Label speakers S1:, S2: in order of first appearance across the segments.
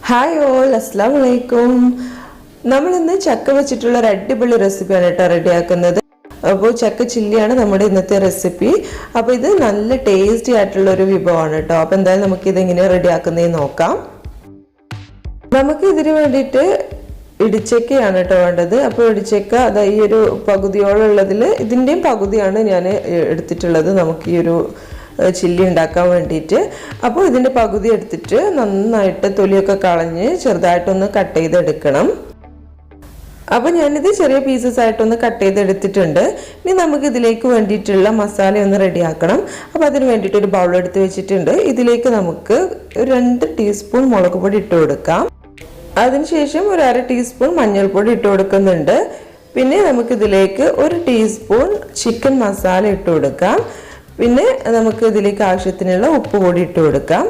S1: Hi all, അസ്സലാമു അലൈക്കും. നമ്മളിന്ന് ചക്ക വെച്ചിട്ടുള്ള ഒരു അടിപൊളി റെസിപ്പിയാണ് കേട്ടോ റെഡിയാക്കുന്നത്. അപ്പോൾ ചക്ക ചില്ലിയാണ് നമ്മുടെ ഇന്നത്തെ റെസിപ്പി. അപ്പോൾ ഇത് നല്ല ടേസ്റ്റി ആയിട്ടുള്ള ഒരു വിഭവമാണ് കേട്ടോ. അപ്പോൾ എന്തായാലും നമുക്കിത് എങ്ങനെയാണ് റെഡിയാക്കുന്നതെന്ന് നോക്കാം. നമുക്ക് ഇതിന് വേണ്ടിയിട്ട് ഇടിച്ചക്കയാണ് കേട്ടോ വേണ്ടത്. അപ്പോൾ ഇടിച്ചക്ക അത് ഈ ഒരു പകുതിയോളുള്ളതിൽ ഇതിൻ്റെയും പകുതിയാണ് ഞാൻ എടുത്തിട്ടുള്ളത് നമുക്ക് ഈ ഒരു ചില്ലി ഉണ്ടാക്കാൻ വേണ്ടിയിട്ട്. അപ്പോൾ ഇതിൻ്റെ പകുതി എടുത്തിട്ട് നന്നായിട്ട് തൊലിയൊക്കെ കളഞ്ഞ് ചെറുതായിട്ടൊന്ന് കട്ട് ചെയ്തെടുക്കണം. അപ്പോൾ ഞാനിത് ചെറിയ പീസസ് ആയിട്ടൊന്ന് കട്ട് ചെയ്തെടുത്തിട്ടുണ്ട്. ഇനി നമുക്ക് ഇതിലേക്ക് വേണ്ടിയിട്ടുള്ള മസാല ഒന്ന് റെഡിയാക്കണം. അപ്പോൾ അതിന് വേണ്ടിയിട്ട് ഒരു ബൗൾ എടുത്ത് വെച്ചിട്ടുണ്ട്. ഇതിലേക്ക് നമുക്ക് 2 ടീസ്പൂൺ മുളക് പൊടി ഇട്ട് കൊടുക്കാം. അതിനുശേഷം ഒരു 1/2 ടീസ്പൂൺ മഞ്ഞൾപ്പൊടി ഇട്ട് കൊടുക്കുന്നുണ്ട്. പിന്നെ നമുക്കിതിലേക്ക് 1 ടീസ്പൂൺ ചിക്കൻ മസാല ഇട്ട് കൊടുക്കാം. പിന്നെ നമുക്ക് ഇതിലേക്ക് ആവശ്യത്തിനുള്ള ഉപ്പ് കൂടി ഇട്ട് കൊടുക്കാം.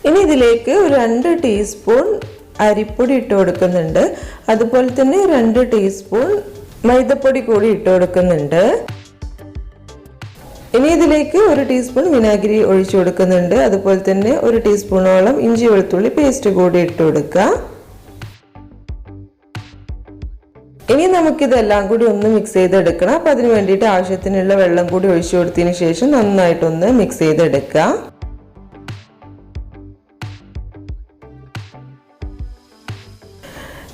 S1: ഇനി ഇതിലേക്ക് 2 ടീസ്പൂൺ അരിപ്പൊടി ഇട്ട് കൊടുക്കുന്നുണ്ട്. അതുപോലെ തന്നെ 2 ടീസ്പൂൺ മൈദപ്പൊടി കൂടി ഇട്ട് കൊടുക്കുന്നുണ്ട്. ഇനി ഇതിലേക്ക് 1 ടീസ്പൂൺ വിനാഗിരി ഒഴിച്ചു കൊടുക്കുന്നുണ്ട്. അതുപോലെ തന്നെ 1 ടീസ്പൂണോളം ഇഞ്ചി വെളുത്തുള്ളി പേസ്റ്റ് കൂടി ഇട്ട് കൊടുക്കാം. ഇനി നമുക്കിതെല്ലാം കൂടി ഒന്ന് മിക്സ് ചെയ്തെടുക്കണം. അപ്പോൾ അതിന് വേണ്ടിയിട്ട് ആവശ്യത്തിനുള്ള വെള്ളം കൂടി ഒഴിച്ചു കൊടുത്തതിന് ശേഷം നന്നായിട്ടൊന്ന് മിക്സ് ചെയ്തെടുക്കാം.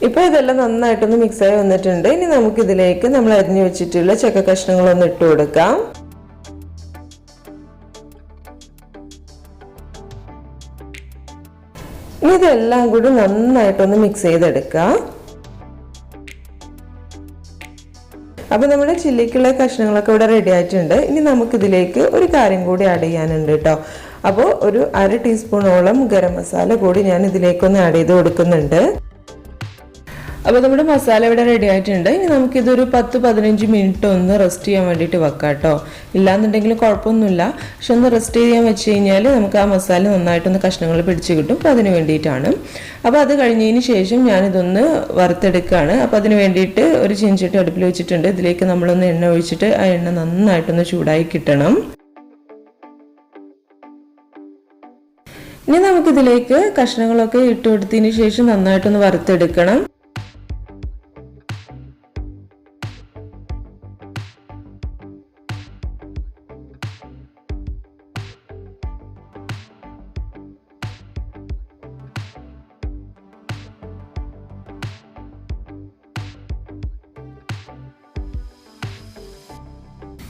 S1: ഇപ്പോൾ ഇതെല്ലാം നന്നായിട്ടൊന്ന് മിക്സായി വന്നിട്ടുണ്ട്. ഇനി നമുക്കിതിലേക്ക് നമ്മൾ അരിഞ്ഞു വെച്ചിട്ടുള്ള ചക്ക കഷ്ണങ്ങളൊന്ന് ഇട്ട് കൊടുക്കാം. ഇനി ഇതെല്ലാം കൂടി നന്നായിട്ടൊന്ന് മിക്സ് ചെയ്തെടുക്കാം. അപ്പോൾ നമ്മുടെ ചില്ലിക്കുള്ള കഷ്ണങ്ങളൊക്കെ ഇവിടെ റെഡി ആയിട്ടുണ്ട്. ഇനി നമുക്കിതിലേക്ക് ഒരു കാര്യം കൂടി ആഡ് ചെയ്യാനുണ്ട് കേട്ടോ. അപ്പോൾ ഒരു 1/2 ടീസ്പൂണോളം ഗരം മസാല കൂടി ഞാൻ ഇതിലേക്കൊന്ന് ആഡ് ചെയ്ത് കൊടുക്കുന്നുണ്ട്. അപ്പോൾ നമ്മുടെ മസാല ഇവിടെ റെഡി ആയിട്ടുണ്ട്. ഇനി നമുക്കിതൊരു 10-15 മിനിറ്റ് ഒന്ന് റെസ്റ്റ് ചെയ്യാൻ വേണ്ടിയിട്ട് വെക്കാം കേട്ടോ. ഇല്ലാന്നുണ്ടെങ്കിൽ കുഴപ്പമൊന്നുമില്ല, പക്ഷെ ഒന്ന് റെസ്റ്റ് ചെയ്യാൻ വെച്ച് കഴിഞ്ഞാൽ നമുക്ക് ആ മസാല നന്നായിട്ടൊന്ന് കഷ്ണങ്ങൾ പിടിച്ച് കിട്ടും. അപ്പോൾ അതിന് വേണ്ടിയിട്ടാണ്. അപ്പോൾ അത് കഴിഞ്ഞതിന് ശേഷം ഞാനിതൊന്ന് വറുത്തെടുക്കുകയാണ്. അപ്പോൾ അതിന് വേണ്ടിയിട്ട് ഒരു ചീനച്ചട്ടി അടുപ്പിൽ വെച്ചിട്ടുണ്ട്. ഇതിലേക്ക് നമ്മളൊന്ന് എണ്ണ ഒഴിച്ചിട്ട് ആ എണ്ണ നന്നായിട്ടൊന്ന് ചൂടായി കിട്ടണം. ഇനി നമുക്കിതിലേക്ക് കഷ്ണങ്ങളൊക്കെ ഇട്ട് കൊടുത്തതിന് ശേഷം നന്നായിട്ടൊന്ന് വറുത്തെടുക്കണം.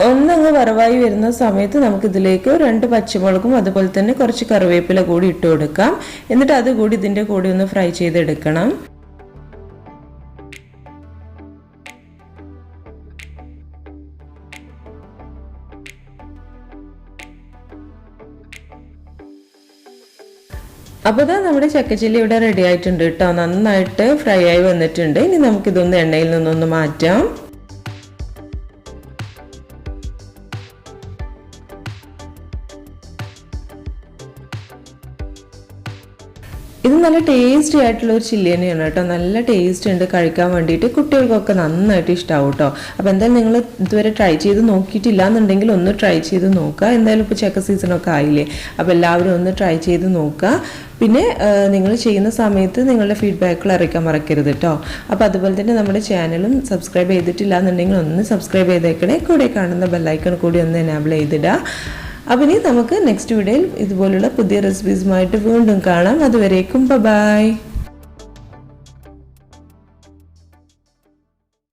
S1: ഒന്നങ്ങ് വറവായി വരുന്ന സമയത്ത് നമുക്കിതിലേക്ക് 2 പച്ചമുളകും അതുപോലെ തന്നെ കുറച്ച് കറിവേപ്പില കൂടി ഇട്ട് കൊടുക്കാം. എന്നിട്ട് അതുകൂടി ഇതിൻ്റെ കൂടെ ഒന്ന് ഫ്രൈ ചെയ്തെടുക്കണം. അപ്പോൾ ഇതാ നമ്മുടെ ചക്കച്ചില്ലി ഇവിടെ റെഡി ആയിട്ടുണ്ട് കേട്ടോ. നന്നായിട്ട് ഫ്രൈ ആയി വന്നിട്ടുണ്ട്. ഇനി നമുക്കിതൊന്ന് എണ്ണയിൽ നിന്നൊന്ന് മാറ്റാം. ഇത് നല്ല ടേസ്റ്റി ആയിട്ടുള്ള ഒരു ചില്ലി തന്നെയാണ് കേട്ടോ. നല്ല ടേസ്റ്റ് ഉണ്ട് കഴിക്കാൻ വേണ്ടിയിട്ട്. കുട്ടികൾക്കൊക്കെ നന്നായിട്ട് ഇഷ്ടമാവും കേട്ടോ. അപ്പോൾ എന്തായാലും നിങ്ങൾ ഇതുവരെ ട്രൈ ചെയ്ത് നോക്കിയിട്ടില്ല എന്നുണ്ടെങ്കിൽ ഒന്ന് ട്രൈ ചെയ്ത് നോക്കുക. എന്തായാലും ഇപ്പോൾ ചക്ക സീസണൊക്കെ ആയില്ലേ, അപ്പോൾ എല്ലാവരും ഒന്ന് ട്രൈ ചെയ്ത് നോക്കുക. പിന്നെ നിങ്ങൾ ചെയ്യുന്ന സമയത്ത് നിങ്ങളുടെ ഫീഡ്ബാക്കുകൾ അറിയിക്കാൻ മറക്കരുത് കേട്ടോ. അപ്പോൾ അതുപോലെ തന്നെ നമ്മുടെ ചാനലും സബ്സ്ക്രൈബ് ചെയ്തിട്ടില്ല എന്നുണ്ടെങ്കിൽ ഒന്ന് സബ്സ്ക്രൈബ് ചെയ്തേക്കണേ. കൂടെ കാണുന്ന ബെല്ലൈക്കൺ കൂടി ഒന്ന് എനാബിൾ ചെയ്തിടുക. അപ്പോൾ ഇനി നമുക്ക് നെക്സ്റ്റ് വീഡിയോയിൽ ഇതുപോലുള്ള പുതിയ റെസിപ്പീസുമായിട്ട് വീണ്ടും കാണാം. അതുവരേക്കും ബൈ.